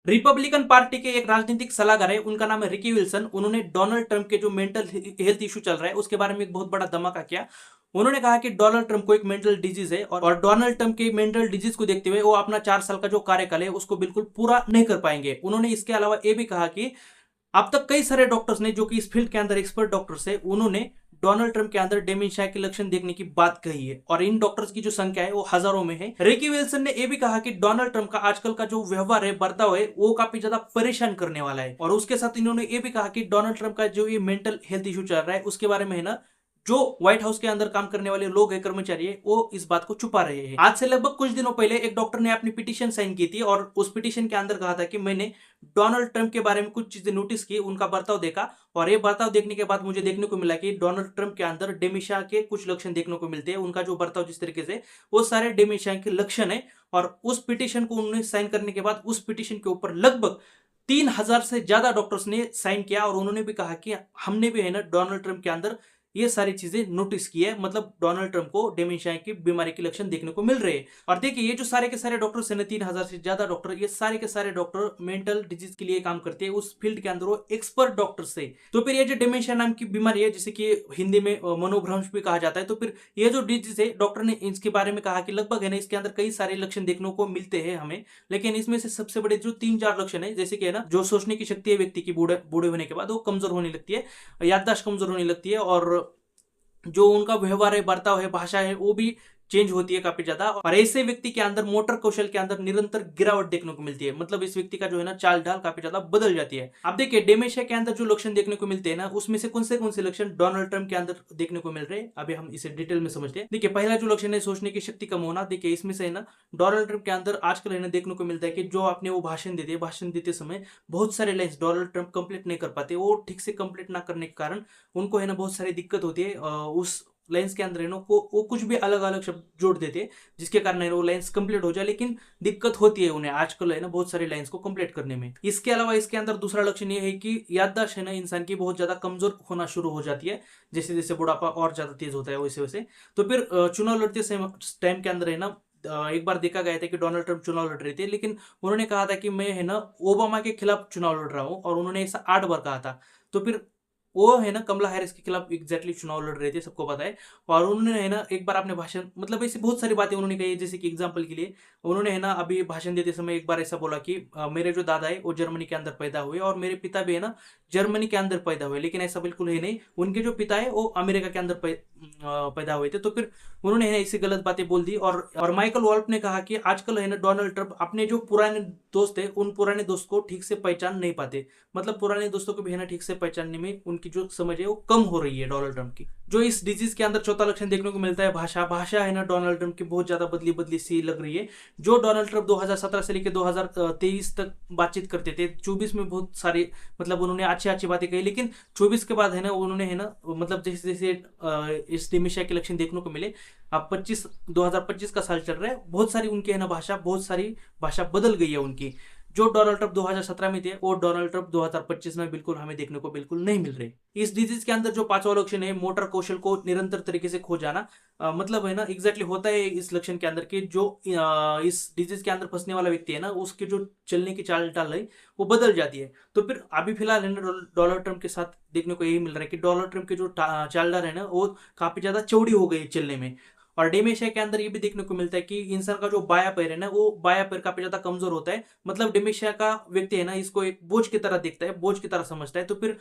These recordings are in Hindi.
रिपब्लिकन पार्टी के एक राजनीतिक सलाहकार है, उनका नाम है रिकी विल्सन। उन्होंने डोनाल्ड ट्रंप के जो मेंटल हेल्थ इशू चल रहा है उसके बारे में एक बहुत बड़ा धमाका किया। उन्होंने कहा कि डोनाल्ड ट्रंप को एक मेंटल डिजीज है और डोनाल्ड ट्रंप के मेंटल डिजीज को देखते हुए वो अपना 4 साल का जो कार्यकाल है उसको बिल्कुल पूरा नहीं कर पाएंगे। उन्होंने इसके अलावा ये भी कहा कि अब तक कई सारे डॉक्टर्स ने, जो कि इस फील्ड के अंदर एक्सपर्ट डॉक्टर्स है, उन्होंने डोनाल्ड ट्रंप के अंदर डेमेंशिया के लक्षण देखने की बात कही है और इन डॉक्टर्स की जो संख्या है वो हजारों में है। रिकी विल्सन ने यह भी कहा कि डोनाल्ड ट्रंप का आजकल का जो व्यवहार है, बर्ताव है, वो काफी ज्यादा परेशान करने वाला है। और उसके साथ इन्होंने ये भी कहा कि डोनाल्ड ट्रंप का जो ये मेंटल हेल्थ इशू चल रहा है उसके बारे में है ना, जो व्हाइट हाउस के अंदर काम करने वाले लोग हैं, कर्मचारी है, वो इस बात को छुपा रहे हैं। आज से लगभग कुछ दिनों पहले एक डॉक्टर ने अपनी पिटीशन साइन की थी और उस पिटीशन के अंदर कहा था कि मैंने डोनाल्ड ट्रंप के बारे में कुछ चीजें नोटिस की, उनका बर्ताव देखा और ये बर्ताव देखने के बाद मुझे देखने को मिला कि डोनाल्ड ट्रंप के अंदर डेमेंशिया के कुछ लक्षण देखने को मिलते हैं। उनका जो बर्ताव जिस तरीके से, वो सारे डेमेंशिया के लक्षण है। और उस पिटीशन को उन्होंने साइन करने के बाद उस पिटीशन के ऊपर लगभग 3,000 से ज्यादा डॉक्टर्स ने साइन किया और उन्होंने भी कहा कि हमने भी है ना डोनाल्ड ट्रंप के अंदर ये सारी चीजें नोटिस की है, मतलब डोनाल्ड ट्रंप को डेमेंशिया की बीमारी के लक्षण देखने को मिल रहे हैं। और देखिए ये जो सारे के सारे डॉक्टर्स हैं ना, 3,000 से ज्यादा डॉक्टर, ये सारे के सारे डॉक्टर मेंटल डिजीज के लिए काम करते हैं, उस फील्ड के अंदर वो एक्सपर्ट डॉक्टर्स है। तो फिर ये जो डेमेंशिया नाम की बीमारी है, जिसे कि हिंदी में मनोभ्रंश भी कहा जाता है, तो फिर ये जो डिजीज है, डॉक्टर ने इसके बारे में कहा कि लगभग है ना इसके अंदर कई सारे लक्षण देखने को मिलते हैं हमें, लेकिन इसमें से सबसे बड़े जो 3-4 लक्षण है, जैसे कि है ना, जो सोचने की शक्ति है व्यक्ति की बूढ़े बूढ़े होने के बाद वो कमजोर होने लगती है, याददाश्त कमजोर होने लगती है, और जो उनका व्यवहार है, बर्ताव है, भाषा है, वो भी चेंज होती है काफी ज्यादा। और ऐसे व्यक्ति के अंदर मोटर कौशल के अंदर निरंतर गिरावट देखने को मिलती है, मतलब इस व्यक्ति का जो है ना चाल ढाल काफी ज्यादा बदल जाती है। अब देखिए डेमेंशिया के अंदर जो लक्षण देखने को मिलते हैं ना, उसमें से कौन से लक्षण डोनाल्ड ट्रंप के अंदर देखने को मिल रहे हैं, अभी हम इसे डिटेल में समझते हैं। देखिए पहला जो लक्षण है सोचने की शक्ति कम होना। देखिए इसमें से है ना डोनाल्ड ट्रंप के अंदर आजकल है ना देखने को मिलता है कि जो आपने वो भाषण देते समय बहुत सारे लाइन्स डोनाल्ड ट्रंप कंप्लीट नहीं कर पाते, वो ठीक से कंप्लीट ना करने के कारण उनको है ना बहुत सारी दिक्कत होती है। उस लाइन्स के अंदर है ना वो कुछ भी अलग अलग शब्द जोड़ देते हैं, जिसके कारण है वो लाइन्स कंप्लीट हो जाए, लेकिन दिक्कत होती है उन्हें आजकल है ना बहुत सारी लाइन्स को कंप्लीट करने में। इसके अलावा इसके अंदर दूसरा लक्षण ये है कि याददाश्त है ना इंसान की बहुत ज्यादा कमजोर होना शुरू हो जाती है, जैसे जैसे बुढ़ापा और ज्यादा तेज होता है वैसे वैसे। तो फिर चुनाव लड़ते टाइम के अंदर है ना एक बार देखा गया था कि डोनाल्ड ट्रंप चुनाव लड़ रहे थे, लेकिन उन्होंने कहा था कि मैं है ना ओबामा के खिलाफ चुनाव लड़ रहा हूँ, और उन्होंने ऐसा 8 बार कहा था। तो फिर वो है ना कमला हैरिस के खिलाफ एग्जैक्टली चुनाव लड़ रहे थे, सबको पता है। और उन्होंने है ना एक बार अपने भाषण, मतलब ऐसी बहुत सारी बातें उन्होंने कही है, जैसे कि एग्जांपल के लिए उन्होंने है ना अभी भाषण देते समय एक बार ऐसा बोला कि मेरे जो दादा है वो जर्मनी के अंदर पैदा हुए और मेरे पिता भी है ना जर्मनी के अंदर पैदा हुए, लेकिन ऐसा बिल्कुल है नहीं, उनके जो पिता है वो अमेरिका के अंदर पैदा हुए थे। तो फिर उन्होंने है ना ऐसी गलत बातें बोल दी। और माइकल वॉल्फ ने कहा कि आजकल है ना डोनाल्ड ट्रंप अपने जो पुराने दोस्त है उन पुराने दोस्त को ठीक से पहचान नहीं पाते, मतलब पुराने दोस्तों को भी है ना ठीक से पहचानने में उनकी जो समझ है वो कम हो रही है डोनाल्ड ट्रंप की। जो इस डिजीज के अंदर चौथा लक्षण देखने को मिलता है भाषा है ना डोनाल्ड ट्रंप की बहुत ज्यादा बदली बदली सी लग रही है। जो डोनाल्ड ट्रंप 2017 से लेकर 2023 तक बातचीत करते थे, 24 में बहुत सारे, मतलब उन्होंने अच्छी अच्छी बातें कही, लेकिन 24 के बाद है ना उन्होंने है ना मतलब जैसे जैसे इस डिमेंशिया के लक्षण देखने को मिले। अब 2025 का साल चल रहा है, बहुत सारी उनकी है ना बहुत सारी भाषा बदल गई है उनकी। जो डोनाल्ड ट्रंप 2017 में थे वो डोनाल्ड ट्रंप 2025 में बिल्कुल हमें देखने को बिल्कुल नहीं मिल रहे। इस डिजीज के अंदर जो पांचवा लक्षण है मोटर कौशल को निरंतर तरीके से खो जाना, मतलब है ना एग्जैक्टली होता है इस लक्षण के अंदर कि जो इस डिजीज के अंदर फंसने वाला व्यक्ति है ना उसके जो चलने की चाल डाल है वो बदल जाती है। तो फिर अभी फिलहाल है ना डोनाल्ड ट्रंप के साथ देखने को यही मिल रहा है कि डोनाल्ड ट्रंप की जो चाल डाल है ना वो काफी ज्यादा चौड़ी हो गई है चलने में। और डेमेंशिया के अंदर ये भी देखने को मिलता है कि इंसान का जो बाया पैर है ना वो बाया पैर काफी ज्यादा कमजोर होता है, मतलब डेमेंशिया का व्यक्ति है ना इसको एक बोझ की तरह देखता है, बोझ की तरह समझता है। तो फिर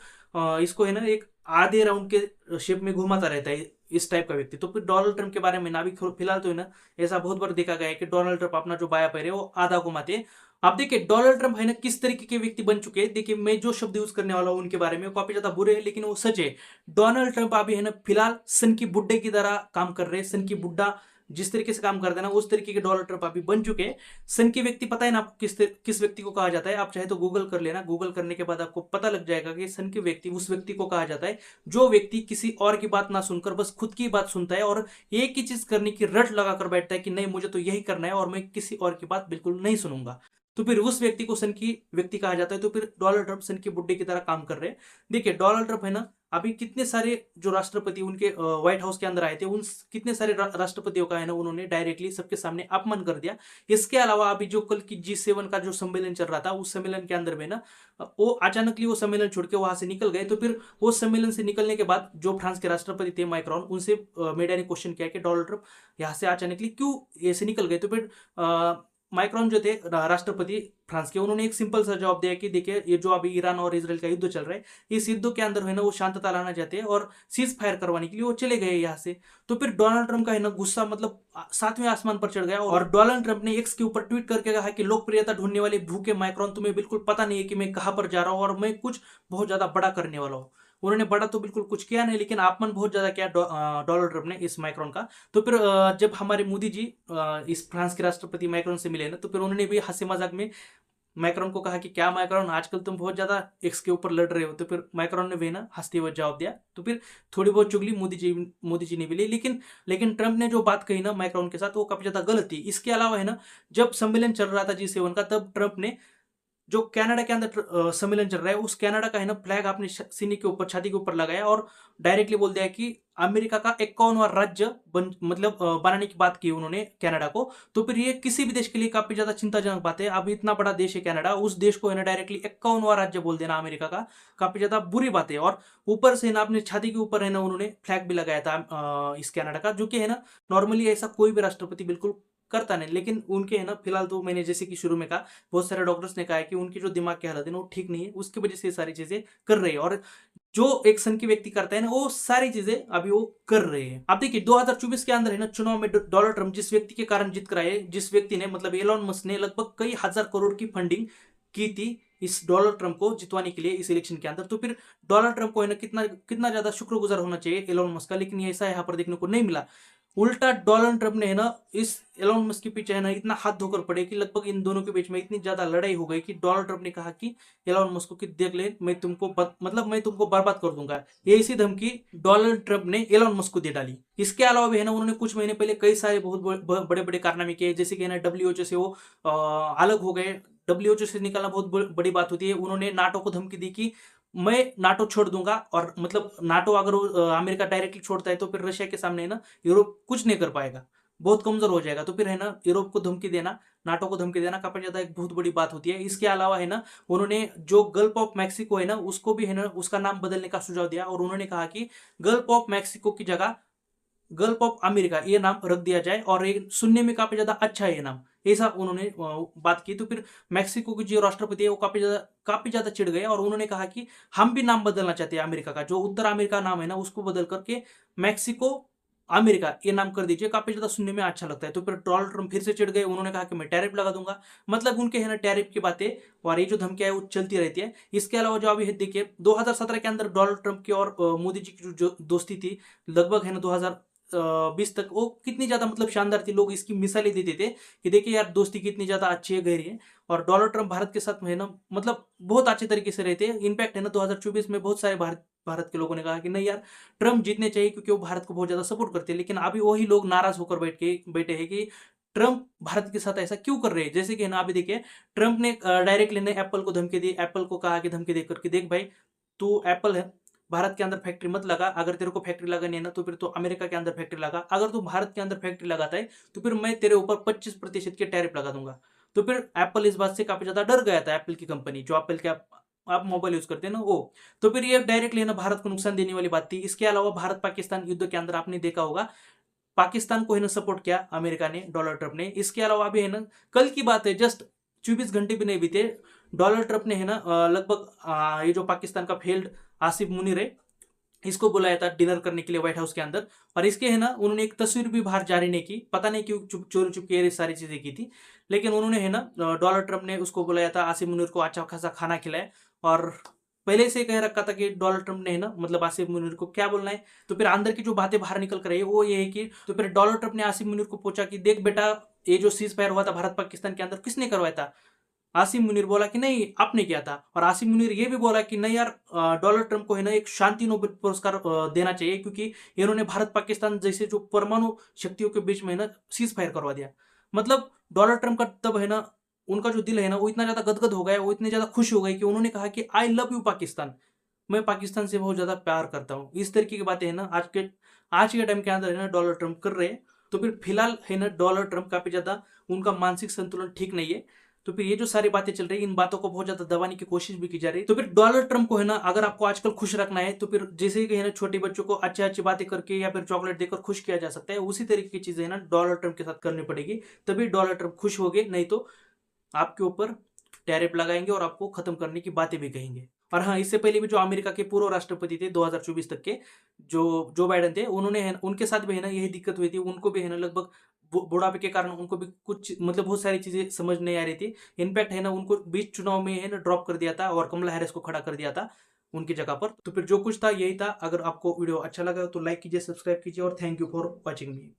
इसको है ना एक आधे राउंड के शेप में घुमाता रहता है इस टाइप का व्यक्ति। तो फिर डोनाल्ड ट्रंप के बारे में ना भी फिलहाल तो है ना ऐसा बहुत बार देखा गया है कि डोनाल्ड ट्रंप अपना जो बाया पैर है वो आधा घुमाते हैं। आप देखिए डोनाल्ड ट्रंप है ना किस तरीके के व्यक्ति बन चुके हैं। देखिए मैं जो शब्द यूज करने वाला हूँ उनके बारे में काफी ज्यादा बुरे हैं, लेकिन वो सच है। डोनाल्ड ट्रंप अभी है ना फिलहाल सन की बुड्ढे की तरह काम कर रहे हैं। सन की बुड्ढा जिस तरीके से काम करते हैं ना उस तरीके के डोनाल्ड ट्रंप अभी बन चुके हैं। सन की व्यक्ति पता है ना आपको किस व्यक्ति को कहा जाता है? आप चाहे तो गूगल कर लेना, गूगल करने के बाद आपको पता लग जाएगा कि सन की व्यक्ति उस व्यक्ति को कहा जाता है जो व्यक्ति किसी और की बात ना सुनकर बस खुद की बात सुनता है और एक ही चीज करने की रट लगाकर बैठता है कि नहीं मुझे तो यही करना है और मैं किसी और की बात बिल्कुल नहीं सुनूंगा। तो फिर उस व्यक्ति को सन की व्यक्ति कहा जाता है। तो फिर डोनाल्ड ट्रंप सन की बुड्ढे की तरह काम कर रहे हैं। देखिए डोनाल्ड ट्रंप है ना अभी कितने सारे जो राष्ट्रपति उनके व्हाइट हाउस के अंदर आए थे, उन कितने सारे राष्ट्रपतियों का है ना उन्होंने डायरेक्टली सबके सामने अपमान कर दिया। इसके अलावा अभी जो कल की G7 का जो सम्मेलन चल रहा था, उस सम्मेलन के अंदर में ना वो अचानकली वो सम्मेलन छोड़ के वहां से निकल गए। तो फिर वो सम्मेलन से निकलने के बाद जो फ्रांस के राष्ट्रपति थे माइक्रॉन, उनसे मीडिया ने क्वेश्चन किया कि डोनाल्ड ट्रंप यहाँ से अचानकली क्यों ऐसे निकल गए। तो फिर माइक्रॉन जो थे राष्ट्रपति फ्रांस के, उन्होंने एक सिंपल सा जवाब दिया कि देखिए ये जो अभी ईरान और इसराइल का युद्ध चल रहा है, इस युद्ध के अंदर है ना वो शांतता लाना चाहते हैं और सीज फायर करवाने के लिए वो चले गए यहाँ से। तो फिर डोनाल्ड ट्रंप का है ना गुस्सा मतलब सातवें आसमान पर चढ़ गया और डोनाल्ड ट्रंप ने एक्स के ऊपर ट्वीट करके कहा कि लोकप्रियता ढूंढने वाले भूखे माइक्रॉन, तुम्हें बिल्कुल पता नहीं है कि मैं कहां पर जा रहा हूं और मैं कुछ बहुत ज्यादा बड़ा करने वाला हूं। उन्होंने बड़ा तो बिल्कुल कुछ किया नहीं, लेकिन अपमान बहुत ज्यादा किया डोनाल्ड ट्रंप ने इस माइक्रॉन का। तो फिर जब हमारे मोदी जी इस फ्रांस के राष्ट्रपति माइक्रॉन से मिले ना, तो फिर उन्होंने भी हंसी मजाक में माइक्रॉन को कहा कि क्या माइक्रॉन, आजकल तुम बहुत ज्यादा एक्स के ऊपर लड़ रहे हो। तो फिर माइक्रॉन ने भी ना हंसते हुए जवाब दिया। तो फिर थोड़ी बहुत चुगली मोदी जी ने भी ली, लेकिन ट्रंप ने जो बात कही ना माइक्रॉन के साथ, वो काफी ज्यादा गलत थी। इसके अलावा है ना, जब सम्मेलन चल रहा था G7 का, तब ट्रंप ने जो कनाडा के अंदर सम्मेलन चल रहा है, उस कनाडा का है ना फ्लैग अपने सीने के ऊपर, छाती के ऊपर लगाया और डायरेक्टली बोल दिया कि अमेरिका का 51वां राज्य बनाने की बात की उन्होंने कनाडा को। तो फिर ये किसी भी देश के लिए काफी ज्यादा चिंताजनक बात है। अभी इतना बड़ा देश है कनाडा, उस देश को है ना डायरेक्टली 51वां राज्य बोल देना अमेरिका का, काफी ज्यादा बुरी बात है। और ऊपर से ना अपने छाती के ऊपर है ना उन्होंने फ्लैग भी लगाया था इस कनाडा का, जो कि है ना नॉर्मली ऐसा कोई भी राष्ट्रपति बिल्कुल करता नहीं। लेकिन उनके है ना फिलहाल तो मैंने जैसे कि शुरू में कहा, बहुत सारे डॉक्टर्स ने कहा है कि उनकी जो दिमाग की हालत है ना वो ठीक नहीं है, उसकी वजह से ये सारी चीजें कर रही है। और जो एक सन की व्यक्ति करता है ना, वो सारी चीजें अभी वो कर रहे हैं। आप देखिए 2024 के अंदर है ना चुनाव में डोनाल्ड ट्रंप जिस व्यक्ति के कारण जीत कर आए, जिस व्यक्ति ने मतलब एलोन मस्क ने लगभग कई हजार करोड़ की फंडिंग की थी इस डोनाल्ड ट्रंप को जितवाने के लिए इस इलेक्शन के अंदर। तो फिर डोनाल्ड ट्रंप को है ना कितना कितना ज्यादा शुक्रगुजार होना चाहिए एलोन मस्क का, लेकिन ऐसा यहाँ पर देखने को नहीं मिला। उल्टा डोनाल्ड ट्रंप ने है ना इस एलोन मस्क के पीछे है ना इतना हाथ धोकर पड़े कि लगभग इन दोनों के बीच में इतनी ज्यादा लड़ाई हो गई कि डोनाल्ड ट्रंप ने कहा कि एलोन मस्क को कि देख ले, मैं तुमको मैं तुमको बर्बाद कर दूंगा। ये इसी धमकी डोनाल्ड ट्रंप ने एलोन मस्क को दे डाली। इसके अलावा भी है ना उन्होंने कुछ महीने पहले कई सारे बहुत बड़े बड़े कारनामे किए, जैसे कि है ना WHO से वो अलग हो गए। WHO से निकलना बहुत बड़ी बात होती है। उन्होंने नाटो को धमकी दी कि मैं नाटो छोड़ दूंगा, और मतलब नाटो अगर अमेरिका डायरेक्टली छोड़ता है तो फिर रशिया के सामने है ना यूरोप कुछ नहीं कर पाएगा, बहुत कमजोर हो जाएगा। तो फिर है ना यूरोप को धमकी देना, नाटो को धमकी देना काफी ज्यादा एक बहुत बड़ी बात होती है। इसके अलावा है ना उन्होंने जो गल्फ ऑफ मैक्सिको है ना उसको भी है ना उसका नाम बदलने का सुझाव दिया, और उन्होंने कहा कि गल्फ ऑफ मैक्सिको की जगह गल्फ ऑफ अमेरिका ये नाम रख दिया जाए, और ये सुनने में काफी ज्यादा अच्छा है ये नाम, ऐसा उन्होंने बात की। तो फिर मैक्सिको के जो राष्ट्रपति है वो काफी ज्यादा चिढ़ गए, और उन्होंने कहा कि हम भी नाम बदलना चाहते हैं अमेरिका का, जो उत्तर अमेरिका नाम है ना उसको बदल करके मैक्सिको अमेरिका ये नाम कर दीजिए, काफी ज्यादा सुनने में अच्छा लगता है। तो फिर डोनाल्ड ट्रंप फिर से चिढ़ गए, उन्होंने कहा कि मैं टैरिफ लगा दूंगा। मतलब उनके है ना टैरिफ की बातें और ये जो धमकियां है वो चलती रहती है। इसके अलावा जो अभी देखिए 2017 के अंदर डोनाल्ड ट्रंप की और मोदी जी की जो दोस्ती थी, लगभग है ना 2020 तक, वो कितनी ज्यादा मतलब शानदार थी। लोग इसकी मिसालें देते थे कि देखिए यार दोस्ती कितनी ज्यादा अच्छी है, गहरी है। और डोनाल्ड ट्रंप भारत के साथ में है ना मतलब बहुत अच्छे तरीके से रहते हैं। इनफैक्ट है ना 2024 में बहुत सारे भारत के लोगों ने कहा कि नहीं यार ट्रंप जीतने चाहिए, क्योंकि वो भारत को बहुत ज्यादा सपोर्ट करते हैं। लेकिन अभी वही लोग नाराज होकर बैठे हैं कि ट्रंप भारत के साथ ऐसा क्यों कर रहे हैं। जैसे कि ना अभी देखिए ट्रंप ने डायरेक्टली ने एप्पल को धमकी दी, एप्पल को कहा कि धमकी देकर कि देख भाई तू एप्पल है, भारत के अंदर फैक्ट्री मत लगा। अगर तेरे को फैक्ट्री लगानी है ना तो फिर तो अमेरिका के अंदर फैक्ट्री लगा। अगर तू भारत के अंदर फैक्ट्री लगाता है तो फिर मैं तेरे ऊपर 25% के टैरिफ लगा दूंगा। तो फिर एप्पल इस बात से काफी ज्यादा डर गया था, एप्पल की कंपनी जो एप्पल के आप मोबाइल यूज करते हैं ना वो। तो फिर ये डायरेक्टली ना भारत को नुकसान देने वाली बात थी। इसके अलावा भारत पाकिस्तान युद्ध के अंदर आपने देखा होगा पाकिस्तान को है ना सपोर्ट किया अमेरिका ने, डोनाल्ड ट्रंप ने। इसके अलावा अभी है ना कल की बात है, जस्ट 24 घंटे भी नहीं बीते, डोनाल्ड ट्रंप ने है ना लगभग ये जो पाकिस्तान का फेल्ड आसिफ मुनीर है इसको बुलाया था डिनर करने के लिए व्हाइट हाउस के अंदर। और इसके है ना उन्होंने एक तस्वीर भी बाहर जारी नहीं की, पता नहीं क्यों चोरी चुपके ये सारी चीजें की थी। लेकिन उन्होंने है ना डोनाल्ड ट्रंप ने उसको बुलाया था, आसिफ मुनीर को अच्छा खासा खाना खिलाया, और पहले से कह रखा था कि डोनाल्ड ट्रंप ने है ना मतलब आसिफ मुनीर को क्या बोलना है। तो फिर अंदर की जो बातें बाहर निकल कर रही है वो ये है कि तो फिर डोनाल्ड ट्रंप ने आसिफ मुनीर को पूछा कि देख बेटा ये जो सीज फायर हुआ था भारत पाकिस्तान के अंदर किसने करवाया था। आसिम मुनीर बोला कि नहीं आपने किया था। और आसिम मुनीर ये भी बोला कि नहीं यार डोनाल्ड ट्रंप को है ना एक शांति नोबेल पुरस्कार देना चाहिए, क्योंकि इन्होंने भारत पाकिस्तान जैसे जो परमाणु शक्तियों के बीच में है ना सीज फायर करवा दिया। मतलब डोनाल्ड ट्रंप का तब है ना उनका जो दिल है ना वो इतना ज्यादा गदगद हो गया, वो इतने ज्यादा खुश हो गए कि उन्होंने कहा कि आई लव यू पाकिस्तान। मैं पाकिस्तान से बहुत ज्यादा प्यार करता हूँ। इस तरीके की बातें है ना आज के टाइम के अंदर है ना डोनाल्ड ट्रंप कर रहे हैं। तो फिर फिलहाल है ना डोनाल्ड ट्रंप काफी ज्यादा उनका मानसिक संतुलन ठीक नहीं है। तो फिर ये जो सारी बातें चल रही है इन बातों को बहुत ज्यादा दबाने की कोशिश भी की जा रही है। तो फिर डोनाल्ड ट्रंप को है ना अगर आपको आजकल खुश रखना है तो फिर जैसे कि है ना छोटे बच्चों को अच्छी अच्छी बातें करके या फिर चॉकलेट देकर खुश किया जा सकता है, उसी तरीके की चीजें है ना डोनाल्ड ट्रंप के साथ करनी पड़ेगी, तभी डोनाल्ड ट्रंप खुश हो गए, नहीं तो आपके ऊपर टैरिफ लगाएंगे और आपको खत्म करने की बातें भी कहेंगे। और हाँ, इससे पहले भी जो अमेरिका के पूर्व राष्ट्रपति थे 2024 तक के, जो बाइडेन थे, उन्होंने उनके साथ भी है ना यही दिक्कत हुई थी। उनको भी है ना लगभग बुढ़ापे के कारण उनको भी कुछ मतलब बहुत सारी चीजें समझ नहीं आ रही थी। इनफैक्ट है ना उनको बीच चुनाव में है ना ड्रॉप कर दिया था और कमला हैरिस को खड़ा कर दिया था उनकी जगह पर। तो फिर जो कुछ था यही था। अगर आपको वीडियो अच्छा लगा तो लाइक कीजिए, सब्सक्राइब कीजिए और thank you for watching me.